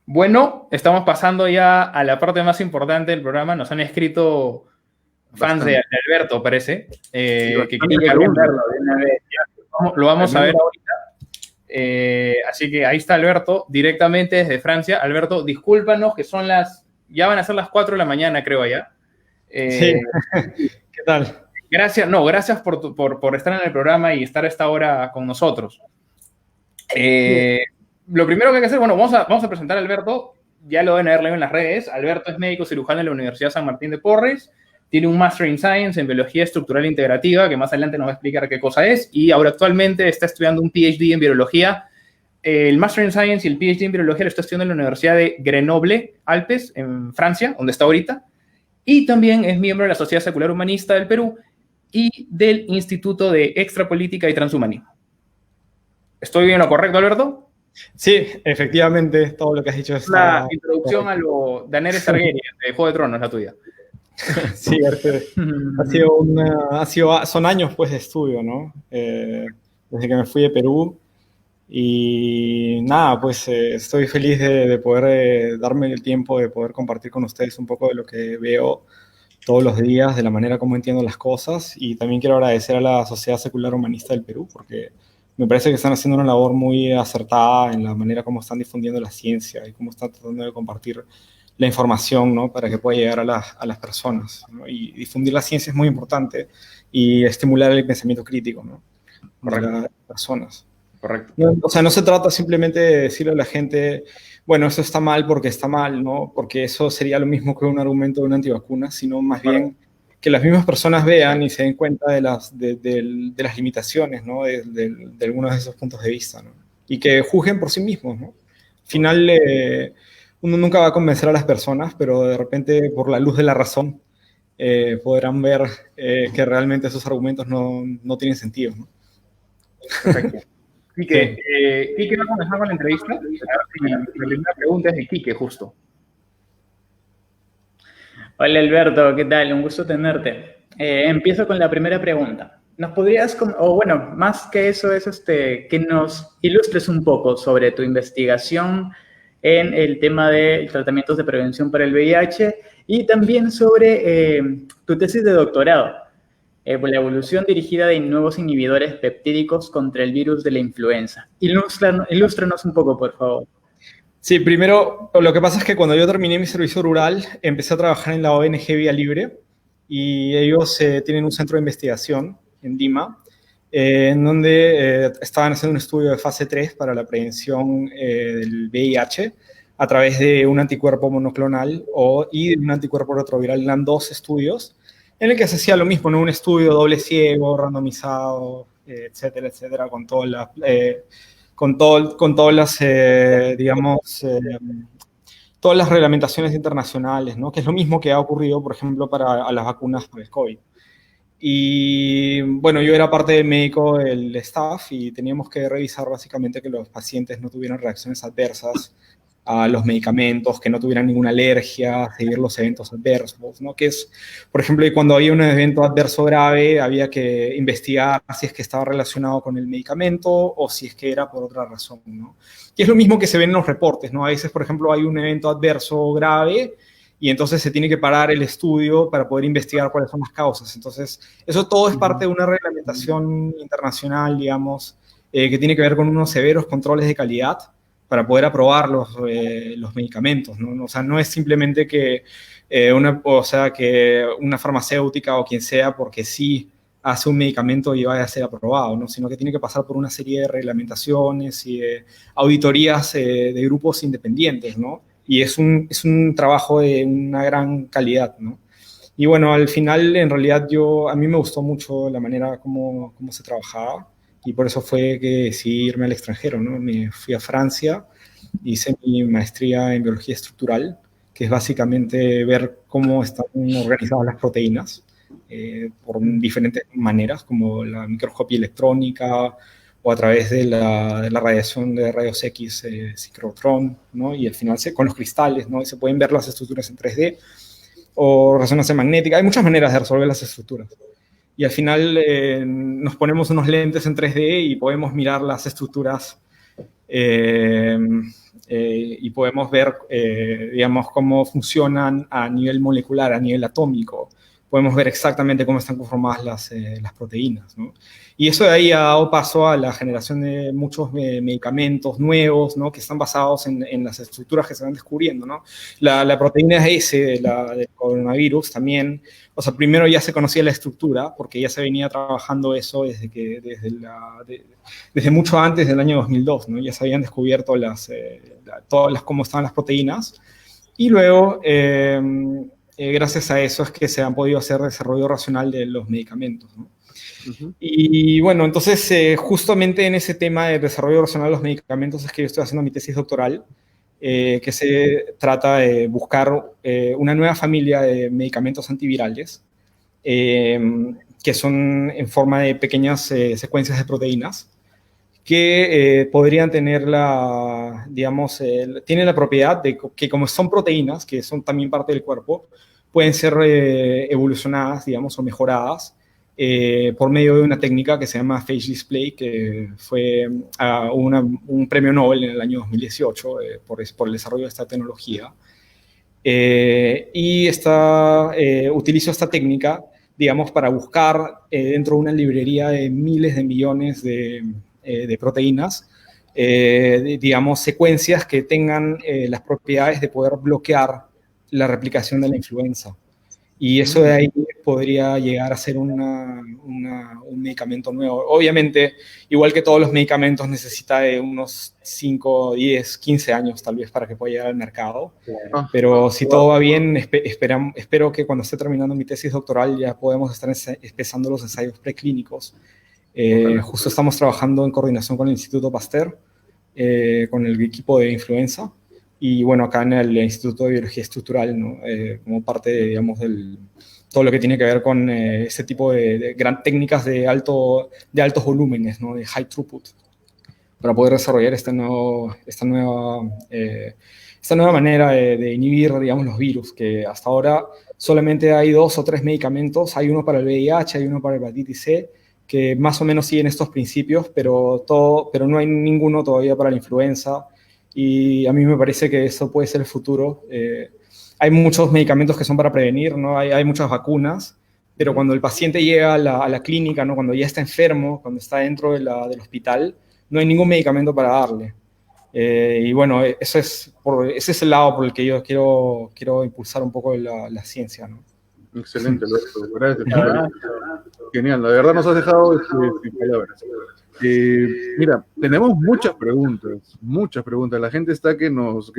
Bueno, estamos pasando ya a la parte más importante del programa. Nos han escrito fans de Bastante. Alberto, parece, Sí, que bastante querían que hablemos de preguntas. él. De una vez. Lo Al vamos a ver menos, ahorita. Así que ahí está Alberto, directamente desde Francia. Alberto, discúlpanos que ya van a ser las 4 de la mañana, creo, allá. sí, Eh, ¿qué tal? gracias por estar en el programa y estar a esta hora con nosotros. Sí, Lo primero que hay que hacer, bueno, vamos a presentar a Alberto, ya lo deben haber leído en las redes. Alberto es médico cirujano en la Universidad San Martín de Porres, tiene un Master in Science en Biología Estructural Integrativa, que más adelante nos va a explicar qué cosa es, y ahora actualmente está estudiando un PhD en Virología. El Master in Science y el PhD en Virología lo está estudiando en la Universidad de Grenoble, Alpes, en Francia, donde está ahorita, y también es miembro de la Sociedad Secular Humanista del Perú y del Instituto de Extrapolítica y Transhumanismo. ¿Estoy bien lo correcto, Alberto? sí, efectivamente, todo lo que has dicho La está introducción a correcto. lo Daenerys Targaryen de Juego de Tronos, la tuya. Sí, son años pues de estudio, ¿no? Desde que me fui de Perú y nada, pues estoy feliz de poder darme el tiempo de poder compartir con ustedes un poco de lo que veo todos los días, de la manera como entiendo las cosas, y también quiero agradecer a la Sociedad Secular Humanista del Perú porque me parece que están haciendo una labor muy acertada en la manera como están difundiendo la ciencia y cómo están tratando de compartir la información, ¿no? Para que pueda llegar a las personas, ¿no? Y difundir la ciencia es muy importante y estimular el pensamiento crítico, ¿no? De Correcto, las personas. correcto. No, o sea, no se trata simplemente de decirle a la gente, bueno, eso está mal porque está mal, ¿no? Porque eso sería lo mismo que un argumento de una antivacuna, sino más Claro. bien que las mismas personas vean y se den cuenta de las limitaciones, ¿no? De algunos de esos puntos de vista, ¿no? Y que juzguen por sí mismos, ¿no? Al final, uno nunca va a convencer a las personas, pero de repente, por la luz de la razón, podrán ver que realmente esos argumentos no tienen sentido, ¿no? Perfecto. Quique, Sí. Quique va a comenzar con la entrevista. A ver si la primera pregunta es de Quique, justo. Hola Alberto, ¿qué tal? Un gusto tenerte. Empiezo con la primera pregunta. ¿Nos podrías, o bueno, más que eso es que nos ilustres un poco sobre tu investigación en el tema de tratamientos de prevención para el VIH y también sobre tu tesis de doctorado, por la evolución dirigida de nuevos inhibidores peptídicos contra el virus de la influenza? Ilústranos un poco, por favor. Sí, primero, lo que pasa es que cuando yo terminé mi servicio rural, empecé a trabajar en la ONG Vía Libre y ellos tienen un centro de investigación en Lima, en donde estaban haciendo un estudio de fase 3 para la prevención del VIH a través de un anticuerpo monoclonal y de un anticuerpo retroviral. Eran dos estudios en el que se hacía lo mismo, ¿no? Un estudio doble ciego, randomizado, etcétera, etcétera, con todas las, digamos, todas las reglamentaciones internacionales, ¿no? Que es lo mismo que ha ocurrido, por ejemplo, para las vacunas para el COVID. Y bueno, yo era parte del médico del staff y teníamos que revisar básicamente que los pacientes no tuvieran reacciones adversas a los medicamentos, que no tuvieran ninguna alergia, seguir los eventos adversos, ¿no? Que es, por ejemplo, cuando había un evento adverso grave, había que investigar si es que estaba relacionado con el medicamento o si es que era por otra razón, ¿no? Y es lo mismo que se ve en los reportes, ¿no? A veces, por ejemplo, hay un evento adverso grave y entonces se tiene que parar el estudio para poder investigar cuáles son las causas. Entonces, eso todo es parte de una reglamentación internacional, digamos, que tiene que ver con unos severos controles de calidad para poder aprobar los medicamentos, ¿no? O sea, no es simplemente que una farmacéutica o quien sea, porque sí hace un medicamento y vaya a ser aprobado, ¿no? Sino que tiene que pasar por una serie de reglamentaciones y de auditorías de grupos independientes, ¿no? Y es un trabajo de una gran calidad, ¿no? Y bueno, al final, en realidad, a mí me gustó mucho la manera como se trabajaba y por eso fue que decidí irme al extranjero, ¿no? Me fui a Francia, hice mi maestría en biología estructural, que es básicamente ver cómo están organizadas las proteínas por diferentes maneras, como la microscopía electrónica o a través de la radiación de rayos X ciclotrón, ¿no? Y al final con los cristales, ¿no? Y se pueden ver las estructuras en 3D o resonancia magnética. Hay muchas maneras de resolver las estructuras. Y al final nos ponemos unos lentes en 3D y podemos mirar las estructuras y podemos ver, digamos, cómo funcionan a nivel molecular, a nivel atómico. Podemos ver exactamente cómo están conformadas las proteínas, ¿no? Y eso de ahí ha dado paso a la generación de muchos medicamentos nuevos, ¿no? Que están basados en las estructuras que se van descubriendo, ¿no? La proteína S del coronavirus también, o sea, primero ya se conocía la estructura, porque ya se venía trabajando eso desde mucho antes del año 2002, ¿no? Ya se habían descubierto cómo estaban las proteínas, y luego, gracias a eso es que se han podido hacer desarrollo racional de los medicamentos, ¿no? Y bueno, entonces justamente en ese tema de desarrollo racional de los medicamentos es que yo estoy haciendo mi tesis doctoral, que se trata de buscar una nueva familia de medicamentos antivirales, que son en forma de pequeñas secuencias de proteínas, que podrían tener tienen la propiedad de que como son proteínas, que son también parte del cuerpo, pueden ser evolucionadas, digamos, o mejoradas por medio de una técnica que se llama phage display, que fue un premio Nobel en el año 2018 por el desarrollo de esta tecnología. Y utilizo esta técnica, digamos, para buscar dentro de una librería de miles de millones de proteínas, digamos, secuencias que tengan las propiedades de poder bloquear la replicación de la influenza. Y eso de ahí podría llegar a ser un medicamento nuevo. Obviamente, igual que todos los medicamentos, necesita de unos 5, 10, 15 años tal vez para que pueda llegar al mercado. Pero si todo va bien, espero que cuando esté terminando mi tesis doctoral ya podemos estar empezando los ensayos preclínicos. Justo estamos trabajando en coordinación con el Instituto Pasteur, con el equipo de influenza, y bueno, acá en el Instituto de Biología Estructural, ¿no? Como parte de, digamos, todo lo que tiene que ver con ese tipo de técnicas de altos volúmenes, ¿no? De high throughput, para poder desarrollar esta nueva manera de inhibir, digamos, los virus, que hasta ahora solamente hay 2 o 3 medicamentos. Hay uno para el VIH, hay uno para el hepatitis C, que más o menos siguen estos principios, pero no hay ninguno todavía para la influenza, y a mí me parece que eso puede ser el futuro. Hay muchos medicamentos que son para prevenir, ¿no? Hay muchas vacunas, pero cuando el paciente llega a la clínica, ¿no? Cuando ya está enfermo, cuando está dentro del hospital, no hay ningún medicamento para darle. Y bueno, ese es el lado por el que yo quiero impulsar un poco la ciencia, ¿no? Excelente, Alberto. Gracias. Genial, la verdad nos has dejado sin palabras. Mira, tenemos muchas preguntas. La gente está que nos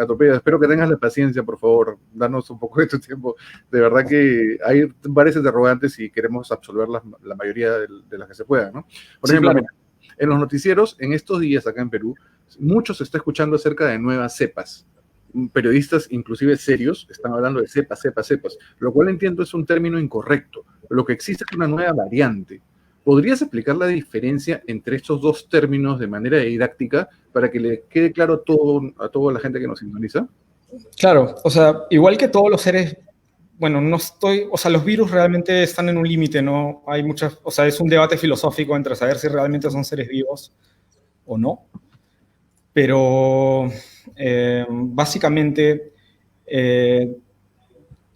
atropella. Espero que tengas la paciencia, por favor. Danos un poco de tu tiempo. De verdad que hay varias interrogantes y queremos absolver la mayoría de las que se puedan, ¿no? Por ejemplo, claro. Mira, en los noticieros, en estos días acá en Perú, mucho se está escuchando acerca de nuevas cepas. Periodistas, inclusive serios, están hablando de cepas, lo cual entiendo es un término incorrecto. Lo que existe es una nueva variante. ¿Podrías explicar la diferencia entre estos dos términos de manera didáctica para que le quede claro a toda la gente que nos sintoniza? Claro, o sea, igual que todos los seres, bueno, o sea, los virus realmente están en un límite, ¿no? O sea, es un debate filosófico entre saber si realmente son seres vivos o no. Pero básicamente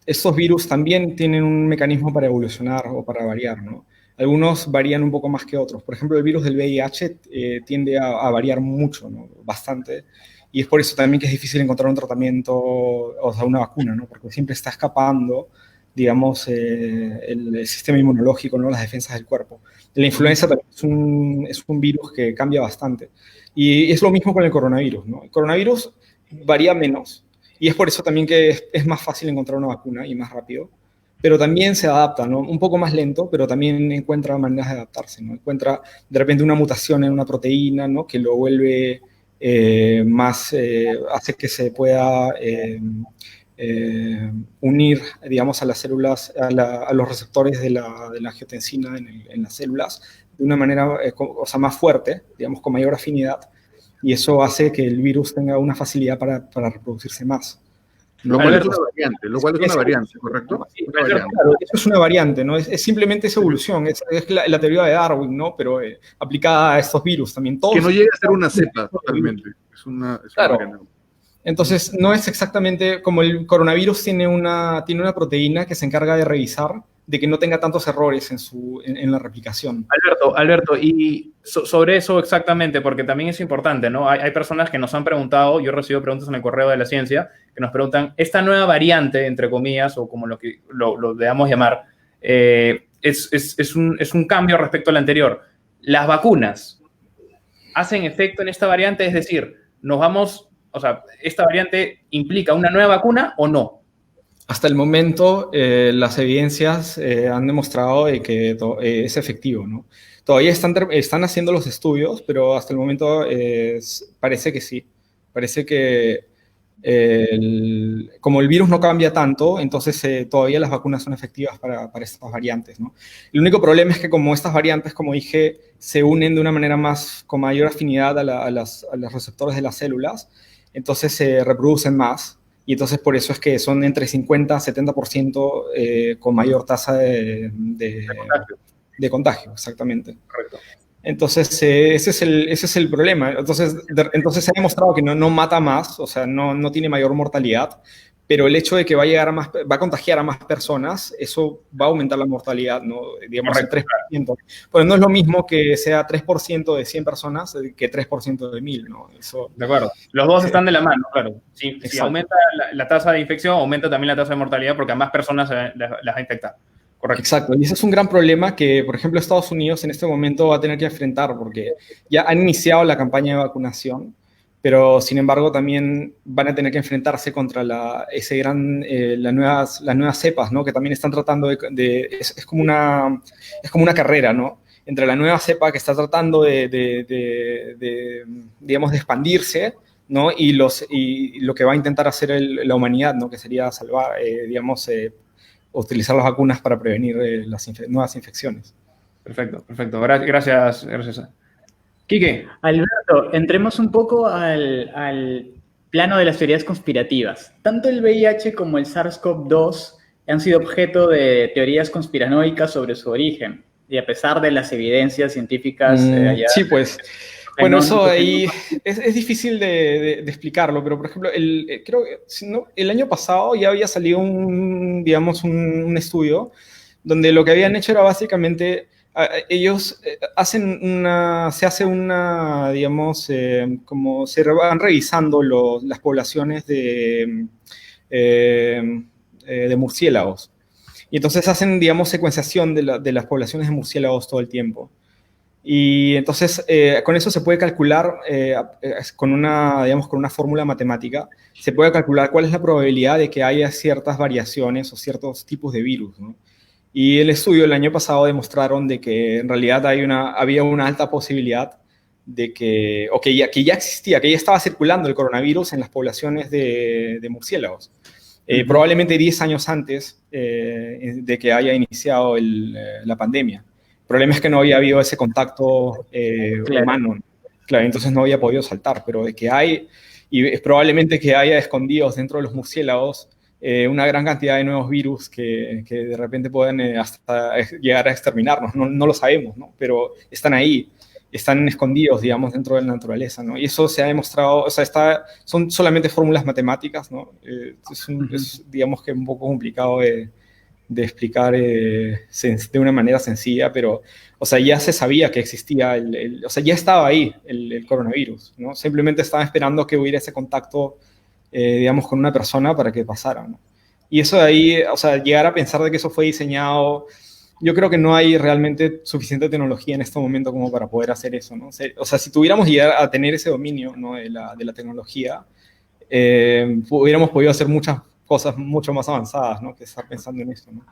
estos virus también tienen un mecanismo para evolucionar o para variar, ¿no? Algunos varían un poco más que otros. Por ejemplo, el virus del VIH tiende a variar mucho, ¿no? Bastante. Y es por eso también que es difícil encontrar un tratamiento, o sea, una vacuna, ¿no? Porque siempre está escapando, digamos, el sistema inmunológico, ¿no? Las defensas del cuerpo. La influenza también es un virus que cambia bastante. Y es lo mismo con el coronavirus, ¿no? El coronavirus varía menos. Y es por eso también que es más fácil encontrar una vacuna y más rápido. Pero también se adapta, ¿no? Un poco más lento, pero también encuentra maneras de adaptarse, ¿no? Encuentra de repente una mutación en una proteína, ¿no? Que lo vuelve hace que se pueda unir, digamos, a las células, a los receptores de la angiotensina en las células de una manera, o sea, más fuerte, digamos, con mayor afinidad, y eso hace que el virus tenga una facilidad para reproducirse más. Lo cual Alberto, es una variante, lo cual es una variante, ¿correcto? sí, Una Alberto, variante. Claro, eso es una variante, ¿no? Es simplemente esa evolución, es la teoría de Darwin, ¿no? Pero aplicada a estos virus también. Que Todos, no llega a ser una cepa totalmente. Es una claro. variante. Entonces, no es exactamente como el coronavirus tiene una proteína que se encarga de revisar de que no tenga tantos errores en la replicación. Alberto, y sobre eso exactamente, porque también es importante, ¿no? Hay personas que nos han preguntado, yo he recibido preguntas en el correo de la ciencia, que nos preguntan, esta nueva variante, entre comillas, o como lo debamos llamar, es un cambio respecto al anterior. Las vacunas hacen efecto en esta variante, es decir, o sea, ¿esta variante implica una nueva vacuna o no? Hasta el momento, las evidencias han demostrado de que es efectivo, ¿no? Todavía están haciendo los estudios, pero hasta el momento parece que sí. Parece que como el virus no cambia tanto, entonces todavía las vacunas son efectivas para estas variantes, ¿no? El único problema es que como estas variantes, como dije, se unen de una manera con mayor afinidad a los receptores de las células, entonces se reproducen más. Y entonces por eso es que son entre 50 y 70% con mayor tasa de contagio, exactamente. Correcto. Entonces ese es el problema. Entonces se ha demostrado que no mata más, o sea, no tiene mayor mortalidad, pero el hecho de que va a contagiar a más personas, eso va a aumentar la mortalidad, ¿no? Digamos, el 3%. Pero no es lo mismo que sea 3% de 100 personas que 3% de 1000, ¿no? Eso, De acuerdo. Los dos están de la mano, claro. Si Exacto. aumenta la tasa de infección, aumenta también la tasa de mortalidad porque a más personas las va a infectar. Correcto. Exacto, y ese es un gran problema que, por ejemplo, Estados Unidos en este momento va a tener que enfrentar porque ya han iniciado la campaña de vacunación, pero sin embargo también van a tener que enfrentarse contra las nuevas cepas, ¿no? Que también están tratando es como una carrera, ¿no? Entre la nueva cepa que está tratando digamos, de expandirse, ¿no? Y lo que va a intentar hacer la humanidad, ¿no? Que sería salvar, digamos, utilizar las vacunas para prevenir las nuevas infecciones. Perfecto. Gracias. Quique. Alberto, entremos un poco al plano de las teorías conspirativas. Tanto el VIH como el SARS-CoV-2 han sido objeto de teorías conspiranoicas sobre su origen, y a pesar de las evidencias científicas allá... Sí, pues... Bueno, eso ahí es difícil de explicarlo, pero por ejemplo, creo que el año pasado ya había salido un estudio donde lo que habían hecho era básicamente, ellos como se van revisando las poblaciones de murciélagos. Y entonces hacen, digamos, secuenciación de las poblaciones de murciélagos todo el tiempo. Y entonces, con eso se puede calcular, con una fórmula matemática, se puede calcular cuál es la probabilidad de que haya ciertas variaciones o ciertos tipos de virus, ¿no? Y el estudio el año pasado demostraron de que en realidad había una alta posibilidad de que ya existía, que ya estaba circulando el coronavirus en las poblaciones de murciélagos. Probablemente 10 años antes de que haya iniciado la pandemia. El problema es que no había habido ese contacto humano. Claro, entonces no había podido saltar, pero de que hay, y es probablemente que haya escondidos dentro de los murciélagos una gran cantidad de nuevos virus que de repente pueden hasta llegar a exterminarnos. No lo sabemos, ¿no? Pero están ahí, están escondidos, digamos, dentro de la naturaleza, ¿no? Y eso se ha demostrado, o sea, son solamente fórmulas matemáticas, ¿no? Es, digamos que un poco complicado de explicar de una manera sencilla, pero, o sea, ya se sabía que existía, o sea, ya estaba ahí el coronavirus, ¿no? Simplemente estaba esperando que hubiera ese contacto, digamos, con una persona para que pasara, ¿no? Y eso de ahí, o sea, llegar a pensar de que eso fue diseñado, yo creo que no hay realmente suficiente tecnología en este momento como para poder hacer eso, ¿no? O sea, si tuviéramos llegar a tener ese dominio, ¿no? de la tecnología, hubiéramos podido hacer muchas cosas mucho más avanzadas, ¿no? Que estar pensando en eso, ¿no?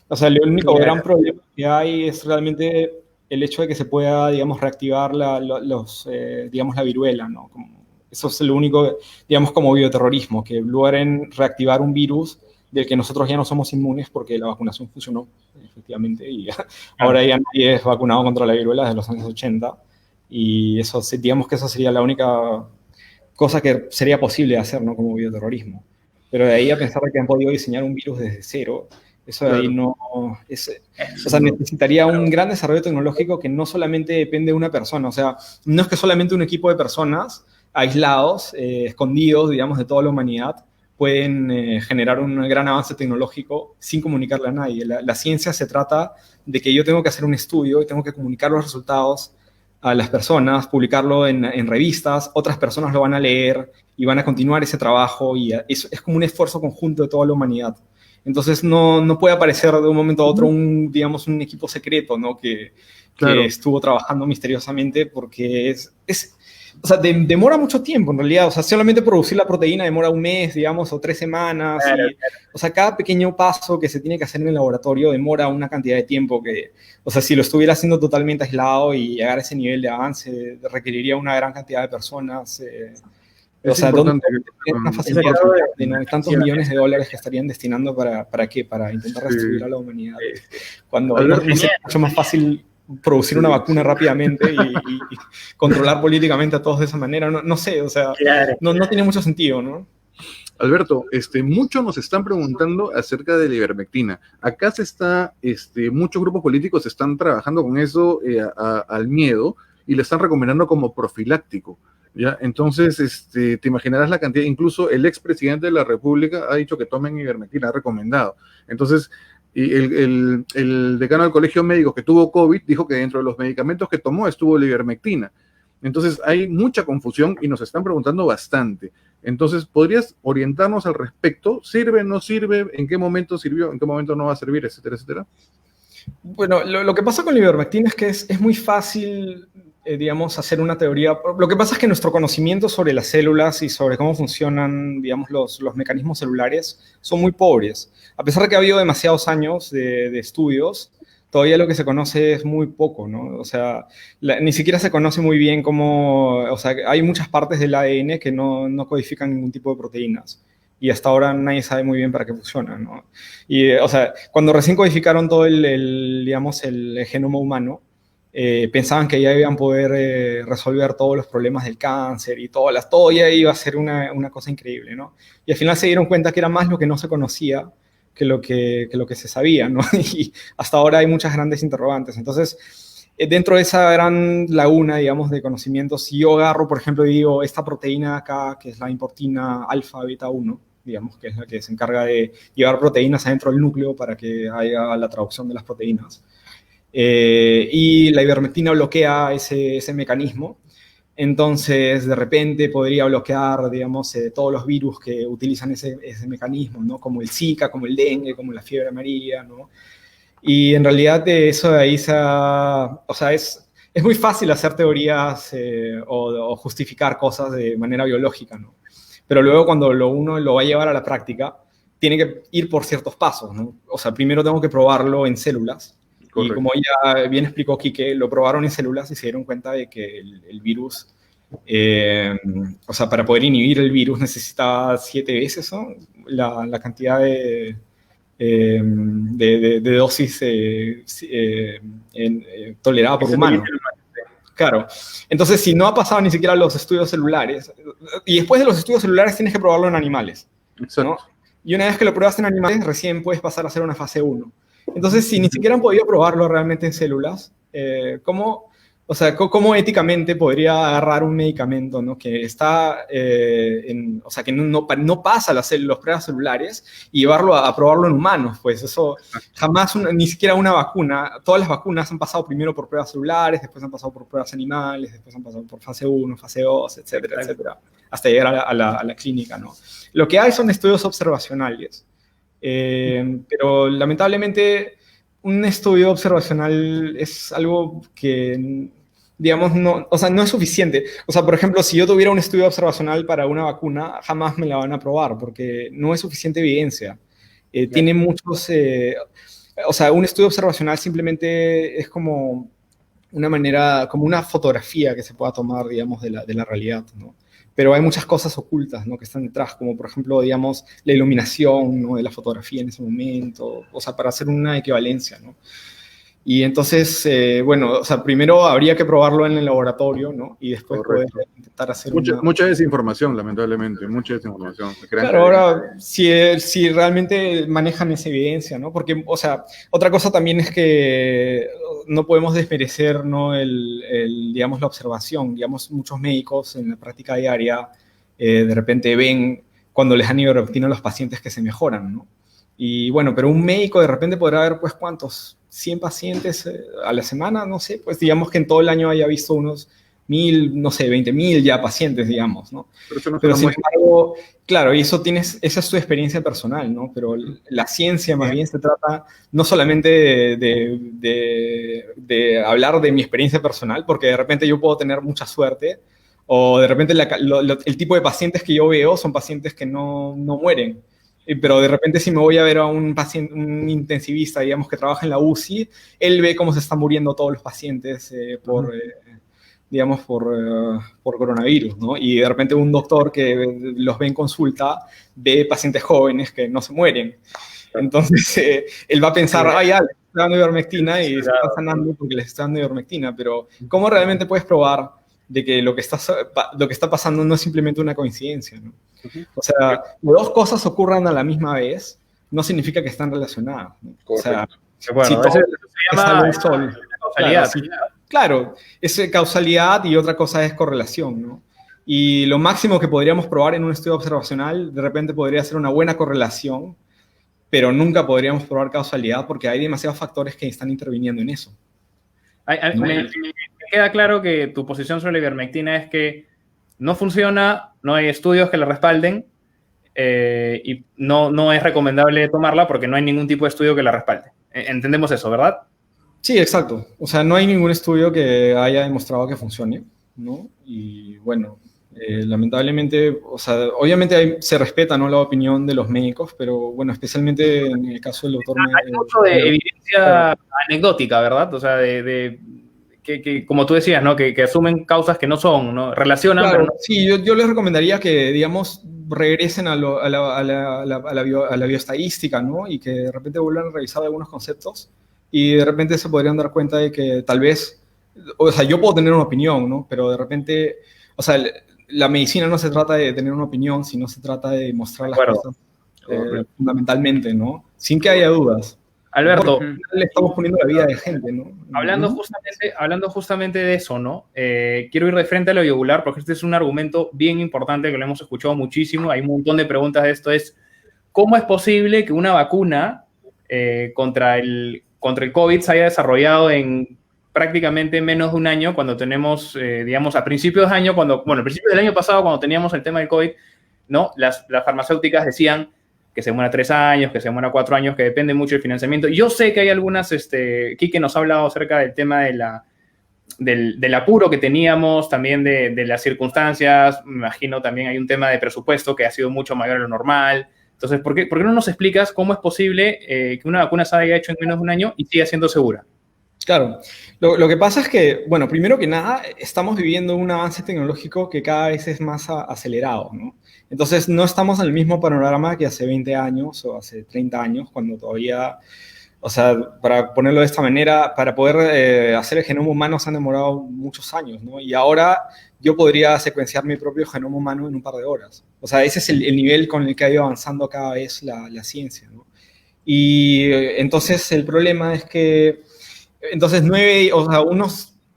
O sea, el único gran problema que hay es realmente el hecho de que se pueda, digamos, reactivar digamos, la viruela, ¿no? Eso es lo único, digamos, como bioterrorismo, que logren reactivar un virus del que nosotros ya no somos inmunes porque la vacunación funcionó, efectivamente, y ahora ya nadie es vacunado contra la viruela desde los años 80, y eso, digamos que esa sería la única cosa que sería posible hacer, ¿no? Como bioterrorismo. pero de ahí a pensar que han podido diseñar un virus desde cero, eso de ahí no... o sea, necesitaría un gran desarrollo tecnológico que no solamente depende de una persona, o sea, no es que solamente un equipo de personas aislados, escondidos, digamos, de toda la humanidad, pueden generar un gran avance tecnológico sin comunicarle a nadie. La ciencia se trata de que yo tengo que hacer un estudio y tengo que comunicar los resultados a las personas, publicarlo en revistas, otras personas lo van a leer y van a continuar ese trabajo, y es como un esfuerzo conjunto de toda la humanidad. Entonces no puede aparecer de un momento a otro digamos, un equipo secreto, ¿no? que estuvo trabajando misteriosamente, porque o sea, demora mucho tiempo en realidad. O sea, solamente producir la proteína demora un mes, digamos, o 3 semanas. O sea, cada pequeño paso que se tiene que hacer en el laboratorio demora una cantidad de tiempo que, o sea, si lo estuviera haciendo totalmente aislado y llegar a ese nivel de avance, requeriría una gran cantidad de personas. O sea, una facilidad de tantos millones de dólares que estarían destinando ¿para qué? Para intentar destruir a la humanidad. Cuando es mucho más fácil producir una vacuna rápidamente y controlar políticamente a todos de esa manera. No sé, o sea, no tiene mucho sentido, ¿no? Alberto, muchos nos están preguntando acerca de la ivermectina. Acá muchos grupos políticos están trabajando con eso al miedo y le están recomendando como profiláctico. ¿Ya? Entonces, te imaginarás la cantidad, incluso el expresidente de la República ha dicho que tomen ivermectina, ha recomendado. Entonces, y el decano del Colegio de Médicos que tuvo COVID dijo que dentro de los medicamentos que tomó estuvo la ivermectina. Entonces, hay mucha confusión y nos están preguntando bastante. Entonces, ¿podrías orientarnos al respecto? ¿Sirve, no sirve? ¿En qué momento sirvió? ¿En qué momento no va a servir? Etcétera, etcétera. Bueno, lo que pasa con la ivermectina es que es muy fácil, digamos, hacer una teoría. Lo que pasa es que nuestro conocimiento sobre las células y sobre cómo funcionan, digamos, los mecanismos celulares son muy pobres. A pesar de que ha habido demasiados años de estudios, todavía lo que se conoce es muy poco, ¿no? O sea, ni siquiera se conoce muy bien cómo... O sea, hay muchas partes del ADN que no codifican ningún tipo de proteínas. Y hasta ahora nadie sabe muy bien para qué funcionan, ¿no? Y, o sea, cuando recién codificaron todo digamos, el genoma humano, pensaban que ya iban a poder resolver todos los problemas del cáncer y todo ya iba a ser una cosa increíble, ¿no? Y al final se dieron cuenta que era más lo que no se conocía que lo que se sabía, ¿no? Y hasta ahora hay muchas grandes interrogantes. Entonces, dentro de esa gran laguna, digamos, de conocimientos, si yo agarro, por ejemplo, y digo, esta proteína acá, que es la importina alfa beta 1, digamos, que es la que se encarga de llevar proteínas adentro del núcleo para que haya la traducción de las proteínas. Y la ivermectina bloquea ese mecanismo. Entonces, de repente podría bloquear, digamos, todos los virus que utilizan ese mecanismo, ¿no? Como el Zika, como el dengue, como la fiebre amarilla, ¿no? Y en realidad de eso de ahí o sea, es muy fácil hacer teorías o justificar cosas de manera biológica, ¿no? Pero luego cuando uno lo va a llevar a la práctica, tiene que ir por ciertos pasos, ¿no? O sea, primero tengo que probarlo en células. Correcto. Y como ya bien explicó Quique, lo probaron en células y se dieron cuenta de que el virus, o sea, para poder inhibir el virus necesitaba 7 veces, ¿no? la cantidad de dosis tolerada por humano. Claro. Entonces, si no ha pasado ni siquiera los estudios celulares, y después de los estudios celulares tienes que probarlo en animales, ¿no? Y una vez que lo pruebas en animales, recién puedes pasar a hacer una fase 1. Entonces, si ni siquiera han podido probarlo realmente en células, ¿cómo éticamente podría agarrar un medicamento, ¿no? Que está, o sea, que no pasa las pruebas celulares y llevarlo a probarlo en humanos? Pues eso jamás, ni siquiera una vacuna. Todas las vacunas han pasado primero por pruebas celulares, después han pasado por pruebas animales, después han pasado por fase 1, fase 2, etcétera, etcétera, hasta llegar a la clínica, ¿no? Lo que hay son estudios observacionales. Pero lamentablemente un estudio observacional es algo que, digamos, no es suficiente. O sea, por ejemplo, si yo tuviera un estudio observacional para una vacuna, jamás me la van a probar porque no es suficiente evidencia. Tiene muchos... o sea, un estudio observacional simplemente es como una manera, como una fotografía que se pueda tomar, digamos, de la realidad, ¿no? Pero hay muchas cosas ocultas, ¿no? Que están detrás, como por ejemplo, digamos, la iluminación, ¿no? De la fotografía en ese momento, o sea, para hacer una equivalencia, ¿no? Y entonces, bueno, o sea, primero habría que probarlo en el laboratorio, ¿no? Y después poder Correcto. intentar hacer Mucha desinformación, lamentablemente, mucha desinformación. Claro, ahora, si realmente manejan esa evidencia, ¿no? Porque, o sea, otra cosa también es que no podemos desmerecer, ¿no? Digamos, la observación. Digamos, muchos médicos en la práctica diaria de repente ven cuando les dan ivermectina a los pacientes que se mejoran, ¿no? Y bueno, pero un médico de repente podrá ver, pues, ¿cuántos? 100 pacientes a la semana, no sé, pues digamos que en todo el año haya visto unos 1000, no sé, 20.000 ya pacientes, digamos, ¿no? Pero eso no Pero es sin una embargo, claro, y esa es tu experiencia personal, ¿no? Pero la ciencia más bien se trata no solamente de hablar de mi experiencia personal, porque de repente yo puedo tener mucha suerte, o de repente el tipo de pacientes que yo veo son pacientes que no mueren. Pero de repente si me voy a ver a un paciente, un intensivista, digamos, que trabaja en la UCI, él ve cómo se están muriendo todos los pacientes digamos, por coronavirus, ¿no? Y de repente un doctor que los ve en consulta ve pacientes jóvenes que no se mueren. Entonces, él va a pensar, ay, ya, le está dando ivermectina y se está sanando porque les está dando ivermectina, pero ¿cómo realmente puedes probar de que lo que está pasando no es simplemente una coincidencia, ¿no? O sea, que dos cosas ocurran a la misma vez no significa que están relacionadas, ¿no? O sea, Bueno, si todo eso se llama el sol, causalidad. claro, es causalidad y otra cosa es correlación, ¿no? Y lo máximo que podríamos probar en un estudio observacional de repente podría ser una buena correlación, pero nunca podríamos probar causalidad porque hay demasiados factores que están interviniendo en eso. Me queda claro que tu posición sobre la ivermectina es que no funciona, no hay estudios que la respalden y no es recomendable tomarla porque no hay ningún tipo de estudio que la respalde. Entendemos eso, ¿verdad? Sí, exacto. O sea, no hay ningún estudio que haya demostrado que funcione, ¿no? Y bueno, lamentablemente, o sea, obviamente se respeta, ¿no?, la opinión de los médicos, pero bueno, especialmente en el caso del doctor... Hay mucho de evidencia anecdótica, ¿verdad? O sea, que como tú decías, ¿no? Que asumen causas que no son, ¿no? Relacionan, claro, pero no. sí, yo les recomendaría que, digamos, regresen a la bioestadística, ¿no? Y que de repente vuelvan a revisar algunos conceptos y de repente se podrían dar cuenta de que tal vez, o sea, yo puedo tener una opinión, ¿no? Pero de repente, o sea, la medicina no se trata de tener una opinión, sino se trata de mostrar las cosas fundamentalmente, ¿no? Sin que haya dudas. Alberto, le estamos poniendo la vida de gente, ¿no? Hablando justamente de eso, ¿no? Quiero ir de frente a lo yugular porque este es un argumento bien importante que lo hemos escuchado muchísimo. Hay un montón de preguntas de esto. ¿Cómo es posible que una vacuna contra el COVID se haya desarrollado en prácticamente menos de un año cuando tenemos, digamos, a principios de año, a principios del año pasado, cuando teníamos el tema del COVID, ¿no? Las farmacéuticas decían que se demora 3 años, que se demora 4 años, que depende mucho del financiamiento. Yo sé que hay algunas, Quique nos ha hablado acerca del tema del apuro que teníamos, también de las circunstancias, me imagino también hay un tema de presupuesto que ha sido mucho mayor a lo normal. Entonces, ¿por qué no nos explicas cómo es posible que una vacuna se haya hecho en menos de un año y siga siendo segura? Claro, lo que pasa es que, bueno, primero que nada, estamos viviendo un avance tecnológico que cada vez es más acelerado, ¿no? Entonces, no estamos en el mismo panorama que hace 20 años o hace 30 años, cuando todavía, o sea, para ponerlo de esta manera, para poder hacer el genoma humano se han demorado muchos años, ¿no? Y ahora yo podría secuenciar mi propio genoma humano en un par de horas. O sea, ese es el nivel con el que ha ido avanzando cada vez la ciencia, ¿no? Y entonces el problema es que, entonces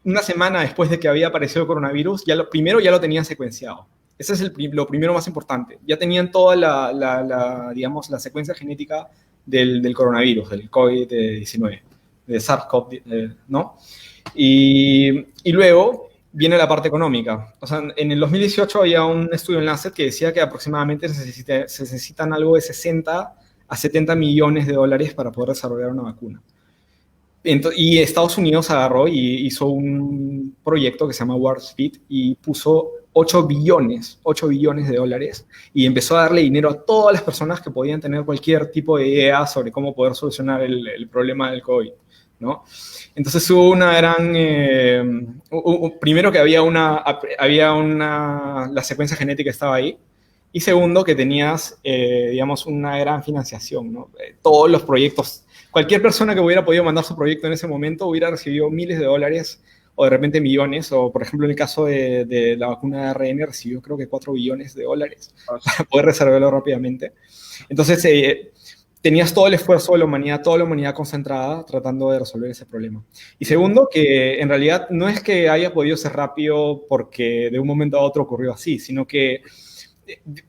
una semana después de que había aparecido el coronavirus, ya lo tenían secuenciado. Ese es lo primero más importante. Ya tenían toda digamos, la secuencia genética del coronavirus, del COVID-19, de SARS-CoV, ¿no? Y luego viene la parte económica. O sea, en el 2018 había un estudio en Lancet que decía que aproximadamente se necesitan algo de 60 a 70 millones de dólares para poder desarrollar una vacuna. Y Estados Unidos agarró y hizo un proyecto que se llama Warp Speed y puso 8 billones de dólares y empezó a darle dinero a todas las personas que podían tener cualquier tipo de idea sobre cómo poder solucionar el problema del COVID, ¿no? Entonces hubo una gran... primero que había la secuencia genética estaba ahí, Y segundo, que tenías, digamos, una gran financiación, ¿no? Todos los proyectos, cualquier persona que hubiera podido mandar su proyecto en ese momento hubiera recibido miles de dólares o de repente millones, o por ejemplo en el caso de la vacuna de ARN recibió creo que 4 billones de dólares para poder resolverlo rápidamente. Entonces, tenías todo el esfuerzo de la humanidad, toda la humanidad concentrada tratando de resolver ese problema. Y segundo, que en realidad no es que haya podido ser rápido porque de un momento a otro ocurrió así, sino que,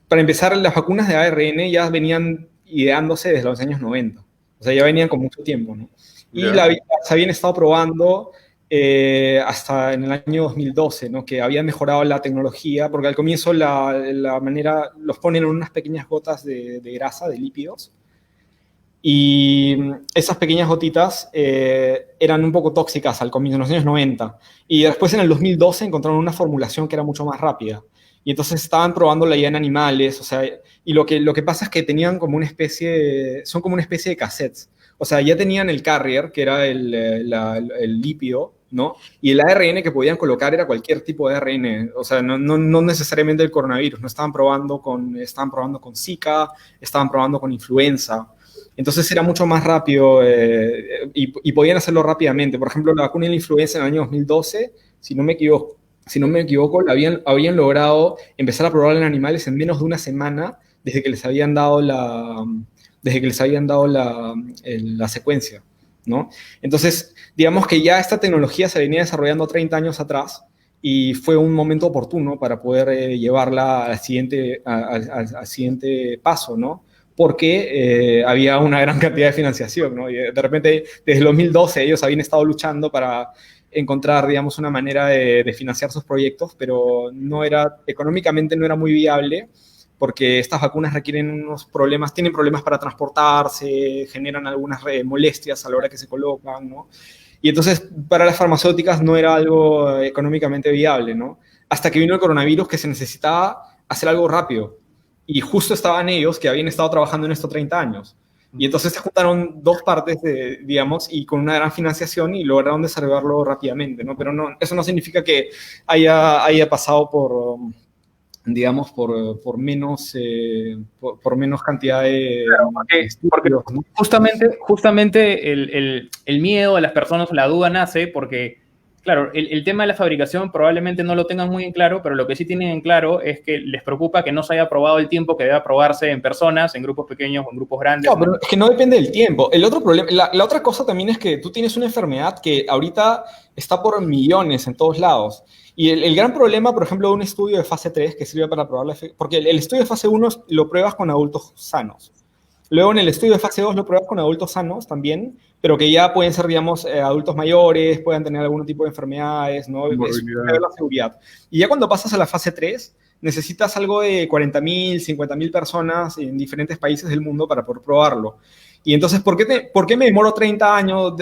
para empezar, las vacunas de ARN ya venían ideándose desde los años 90. O sea, ya venían con mucho tiempo, ¿no? Y se habían estado probando hasta en el año 2012, ¿no? Que habían mejorado la tecnología, porque al comienzo la manera, los ponen en unas pequeñas gotas de grasa, de lípidos, y esas pequeñas gotitas eran un poco tóxicas al comienzo, en los años 90. Y después en el 2012 encontraron una formulación que era mucho más rápida. Y entonces estaban probándola ya en animales, o sea, y lo que pasa es que tenían como una especie, son como una especie de cassettes. O sea, ya tenían el carrier, que era el lípido, ¿no? Y el ARN que podían colocar era cualquier tipo de ARN, o sea, no necesariamente el coronavirus, no estaban probando estaban probando con Zika, estaban probando con influenza. Entonces era mucho más rápido y podían hacerlo rápidamente. Por ejemplo, la vacuna de la influenza en el año 2012, si no me equivoco, habían logrado empezar a probarla en animales en menos de una semana desde que les habían dado la secuencia, ¿no? Entonces, digamos que ya esta tecnología se venía desarrollando 30 años atrás y fue un momento oportuno para poder llevarla al siguiente paso, ¿no? Porque había una gran cantidad de financiación, ¿no? Y de repente, desde el 2012, ellos habían estado luchando para encontrar, digamos, una manera de financiar sus proyectos, pero económicamente no era muy viable, porque estas vacunas requieren tienen problemas para transportarse, generan algunas molestias a la hora que se colocan, ¿no? Y entonces, para las farmacéuticas no era algo económicamente viable, ¿no? Hasta que vino el coronavirus, que se necesitaba hacer algo rápido. Y justo estaban ellos que habían estado trabajando en esto 30 años. Y entonces se juntaron dos partes, digamos, y con una gran financiación y lograron desarrollarlo rápidamente, ¿no? Pero eso no significa que haya pasado digamos, por menos cantidad de... Claro, porque ¿no? justamente el miedo a las personas, la duda nace porque, claro, el tema de la fabricación probablemente no lo tengan muy en claro, pero lo que sí tienen en claro es que les preocupa que no se haya probado el tiempo que debe aprobarse en personas, en grupos pequeños o en grupos grandes. No, pero es que no depende del tiempo. El otro problema, la otra cosa también es que tú tienes una enfermedad que ahorita está por millones en todos lados. Y el gran problema, por ejemplo, de un estudio de fase 3 que sirve para probar porque el estudio de fase 1 lo pruebas con adultos sanos. Luego en el estudio de fase 2 lo pruebas con adultos sanos también, pero que ya pueden ser, digamos, adultos mayores, pueden tener algún tipo de enfermedades, ¿no? Es la seguridad. Y ya cuando pasas a la fase 3, necesitas algo de 40.000, 50.000 personas en diferentes países del mundo para poder probarlo. Y entonces, ¿por qué me demoro 3 años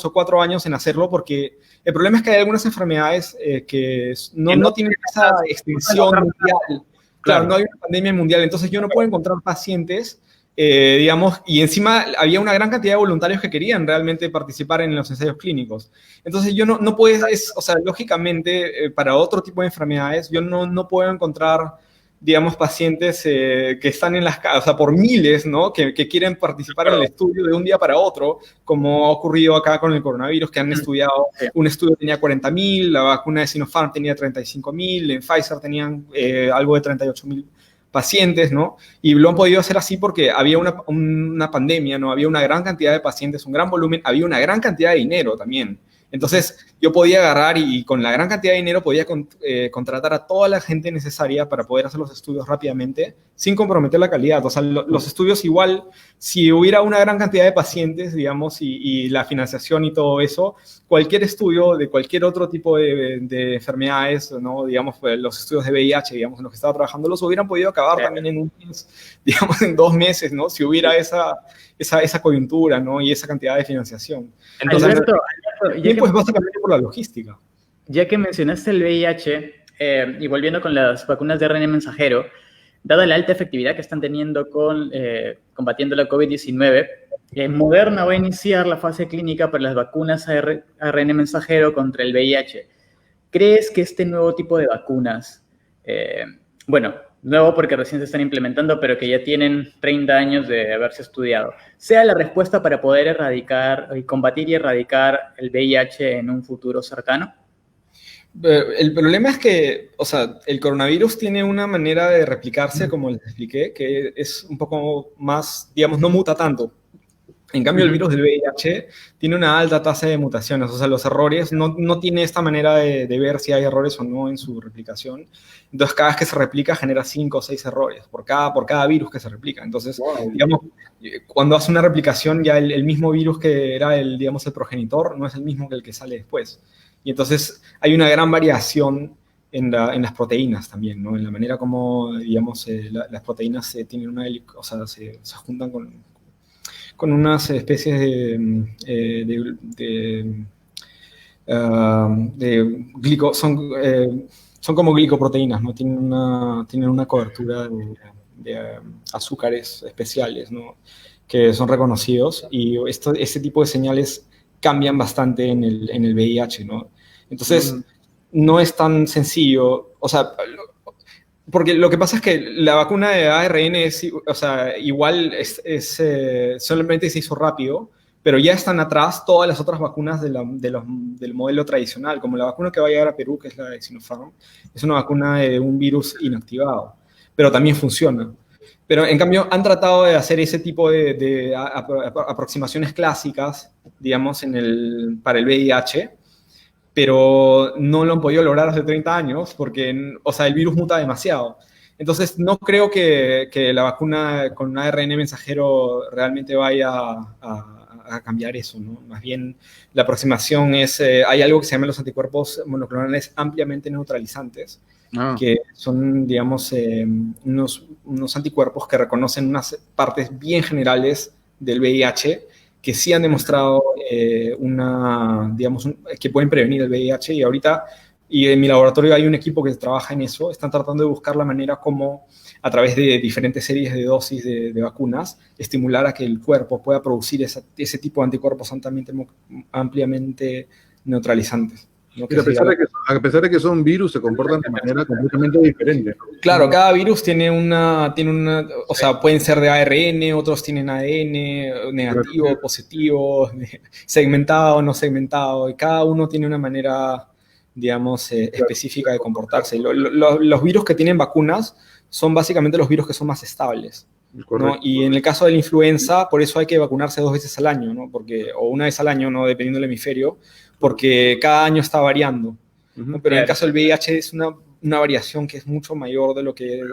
o 4 años en hacerlo? Porque el problema es que hay algunas enfermedades que no tienen esa extensión mundial. Claro, no hay una pandemia mundial, entonces yo no puedo encontrar pacientes, digamos, y encima había una gran cantidad de voluntarios que querían realmente participar en los ensayos clínicos. Entonces yo no puedes, o sea, lógicamente, para otro tipo de enfermedades, yo no puedo encontrar, digamos, pacientes que están en las casas, o sea, por miles, ¿no? Que quieren participar en el estudio de un día para otro, como ha ocurrido acá con el coronavirus, que han estudiado, un estudio tenía 40.000, la vacuna de Sinopharm tenía 35.000, en Pfizer tenían algo de 38.000 pacientes, ¿no? Y lo han podido hacer así porque había una pandemia, ¿no? Había una gran cantidad de pacientes, un gran volumen, había una gran cantidad de dinero también. Entonces, yo podía agarrar y con la gran cantidad de dinero podía contratar a toda la gente necesaria para poder hacer los estudios rápidamente sin comprometer la calidad. O sea, los estudios igual, si hubiera una gran cantidad de pacientes, digamos, y la financiación y todo eso, cualquier estudio de cualquier otro tipo de enfermedades, ¿no? Digamos, los estudios de VIH, digamos, en los que estaba trabajando, los hubieran podido acabar también en un mes, digamos, en 2 meses, ¿no? Si hubiera esa coyuntura, ¿no? Y esa cantidad de financiación. Entonces, Alberto, pues básicamente por la logística. Ya que mencionaste el VIH, y volviendo con las vacunas de ARN mensajero, dada la alta efectividad que están teniendo combatiendo la COVID-19, Moderna va a iniciar la fase clínica para las vacunas ARN mensajero contra el VIH. ¿Crees que este nuevo tipo de vacunas, bueno, nuevo porque recién se están implementando, pero que ya tienen 30 años de haberse estudiado, sea la respuesta para poder erradicar, combatir y erradicar el VIH en un futuro cercano? El problema es que, o sea, el coronavirus tiene una manera de replicarse, como les expliqué, que es un poco más, digamos, no muta tanto. En cambio, el virus del VIH tiene una alta tasa de mutaciones, o sea, los errores, no tiene esta manera de ver si hay errores o no en su replicación. Entonces, cada vez que se replica, genera 5 o 6 errores por cada virus que se replica. Entonces, digamos, cuando hace una replicación, ya el mismo virus que era digamos, el progenitor no es el mismo que el que sale después. Y entonces, hay una gran variación en las proteínas también, ¿no? En la manera como, digamos, las proteínas tienen o sea, se juntan con unas especies son como glicoproteínas, ¿no? Tienen una cobertura de azúcares especiales, ¿no? Que son reconocidos, y este tipo de señales cambian bastante en el VIH, ¿no? Entonces, no es tan sencillo, o sea, porque lo que pasa es que la vacuna de ARN o sea, igual solamente se hizo rápido, pero ya están atrás todas las otras vacunas del modelo tradicional, como la vacuna que va a llegar a Perú, que es la de Sinopharm, es una vacuna de un virus inactivado, pero también funciona. Pero en cambio han tratado de hacer ese tipo de aproximaciones clásicas, digamos, para el VIH, pero no lo han podido lograr hace 30 años porque, o sea, el virus muta demasiado. Entonces, no creo que la vacuna con ARN mensajero realmente vaya a cambiar eso, ¿no? Más bien, la aproximación hay algo que se llama los anticuerpos monoclonales ampliamente neutralizantes, que son, digamos, unos anticuerpos que reconocen unas partes bien generales del VIH que sí han demostrado digamos, que pueden prevenir el VIH, y en mi laboratorio hay un equipo que trabaja en eso. Están tratando de buscar la manera como, a través de diferentes series de dosis de vacunas, estimular a que el cuerpo pueda producir ese tipo de anticuerpos ampliamente neutralizantes, ¿no? Pero a pesar de que son virus, se comportan de manera completamente diferente. Claro, cada virus tiene o sea, pueden ser de ARN, otros tienen ADN, negativo, positivo, segmentado, no segmentado, y cada uno tiene una manera, digamos, específica de comportarse. Los virus que tienen vacunas son básicamente los virus que son más estables, ¿no? Y en el caso de la influenza, por eso hay que vacunarse 2 veces al año, ¿no? O una vez al año, ¿no? Dependiendo del hemisferio, porque cada año está variando, ¿no? Pero en el caso del VIH es una variación que es mucho mayor de lo que...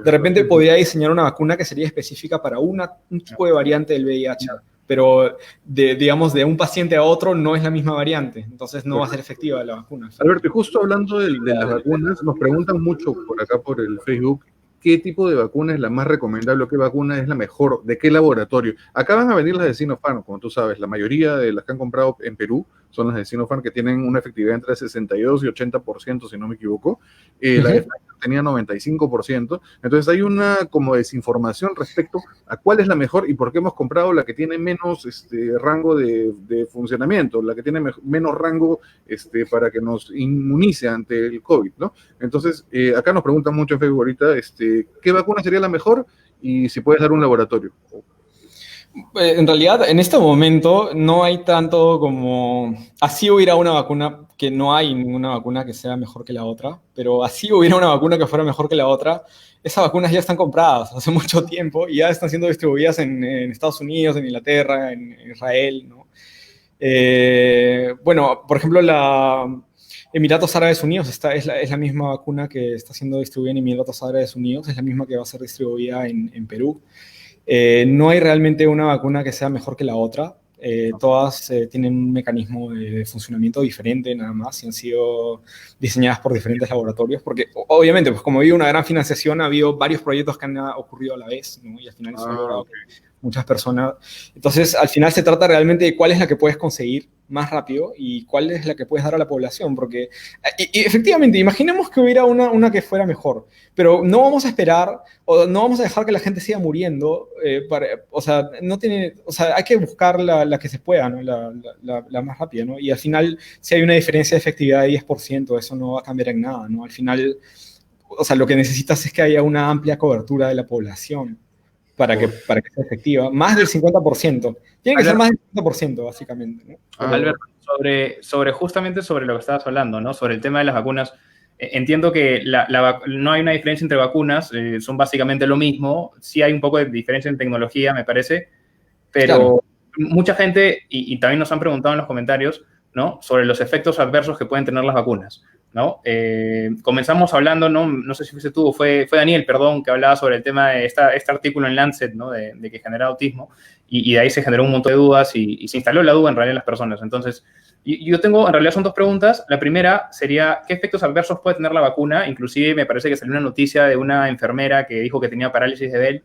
De repente podría diseñar una vacuna que sería específica para un tipo de variante del VIH, pero digamos, de un paciente a otro no es la misma variante, entonces no va a ser efectiva la vacuna. Alberto, justo hablando de las vacunas, nos preguntan mucho por acá por el Facebook, ¿qué tipo de vacuna es la más recomendable o qué vacuna es la mejor? ¿De qué laboratorio? Acá van a venir las de Sinopharm, como tú sabes. La mayoría de las que han comprado en Perú son las de Sinopharm, que tienen una efectividad entre 62 y 80%, si no me equivoco. La de Pfizer tenía 95%. Entonces hay una como desinformación respecto a cuál es la mejor y por qué hemos comprado la que tiene menos rango de funcionamiento, la que tiene menos rango para que nos inmunice ante el COVID, ¿no? Entonces, acá nos preguntan mucho en Facebook ahorita, ¿qué vacuna sería la mejor? Y si puedes dar un laboratorio. En realidad, en este momento no hay tanto como... Así hubiera una vacuna, que no hay ninguna vacuna que sea mejor que la otra, pero así hubiera una vacuna que fuera mejor que la otra, esas vacunas ya están compradas hace mucho tiempo y ya están siendo distribuidas en Estados Unidos, en Inglaterra, en Israel, ¿no? Bueno, por ejemplo, Emiratos Árabes Unidos es la misma vacuna que está siendo distribuida en Emiratos Árabes Unidos, es la misma que va a ser distribuida en Perú. No hay realmente una vacuna que sea mejor que la otra. Todas tienen un mecanismo de funcionamiento diferente nada más y han sido diseñadas por diferentes laboratorios porque obviamente, pues como ha habido una gran financiación, ha habido varios proyectos que han ocurrido a la vez, ¿no? Y al final eso ha logrado que muchas personas... Entonces, al final se trata realmente de cuál es la que puedes conseguir más rápido y cuál es la que puedes dar a la población, porque y efectivamente, imaginemos que hubiera una que fuera mejor, pero no vamos a esperar o no vamos a dejar que la gente siga muriendo, o sea, hay que buscar la que se pueda, ¿no? La más rápida, ¿no? Y al final, si hay una diferencia de efectividad de 10%, eso no va a cambiar en nada, ¿no? Al final, o sea, lo que necesitas es que haya una amplia cobertura de la población para que sea efectiva. Más del 50%. Tiene que ser más del 50%, básicamente, ¿no? Alberto, justamente sobre lo que estabas hablando, ¿no? Sobre el tema de las vacunas. Entiendo que no hay una diferencia entre vacunas, son básicamente lo mismo. Sí hay un poco de diferencia en tecnología, me parece, pero claro, mucha gente, y también nos han preguntado en los comentarios, ¿no? Sobre los efectos adversos que pueden tener las vacunas, ¿no? Comenzamos hablando, no sé si fuiste tú o fue Daniel, perdón, que hablaba sobre el tema de este artículo en Lancet, ¿no? De que genera autismo, y de ahí se generó un montón de dudas y se instaló la duda en realidad en las personas. Entonces, yo tengo, en realidad son dos preguntas. La primera sería, ¿qué efectos adversos puede tener la vacuna? Inclusive me parece que salió una noticia de una enfermera que dijo que tenía parálisis de Bell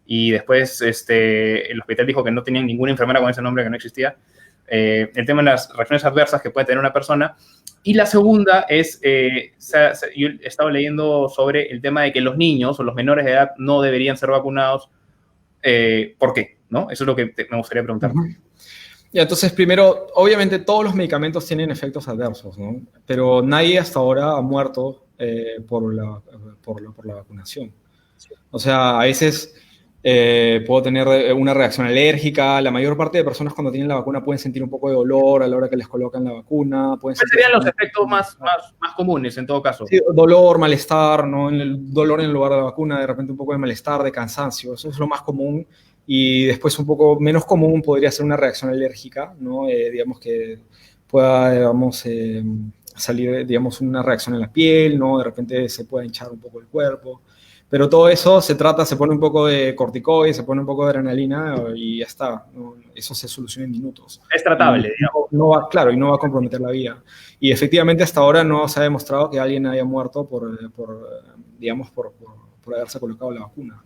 y después el hospital dijo que no tenía ninguna enfermera con ese nombre, que no existía. El tema de las reacciones adversas que puede tener una persona. Y la segunda es, yo he estado leyendo sobre el tema de que los niños o los menores de edad no deberían ser vacunados. ¿Por qué? ¿No? Eso es lo que me gustaría preguntarte. Ya, entonces, primero, obviamente todos los medicamentos tienen efectos adversos, ¿no? Pero nadie hasta ahora ha muerto por la vacunación. O sea, a veces puedo tener una reacción alérgica. La mayor parte de personas cuando tienen la vacuna pueden sentir un poco de dolor a la hora que les colocan la vacuna. ¿Cuáles serían los efectos más comunes en todo caso? Sí, dolor, malestar, ¿no? El dolor en el lugar de la vacuna, de repente un poco de malestar, de cansancio. Eso es lo más común. Y después un poco menos común podría ser una reacción alérgica, ¿no? Digamos que pueda, digamos, salir, digamos, una reacción en la piel, ¿no? De repente se puede hinchar un poco el cuerpo. Pero todo eso se pone un poco de corticoides, se pone un poco de adrenalina y ya está, ¿no? Eso se soluciona en minutos. Es tratable, digamos. Claro, y no va a comprometer la vida. Y efectivamente hasta ahora no se ha demostrado que alguien haya muerto por haberse colocado la vacuna.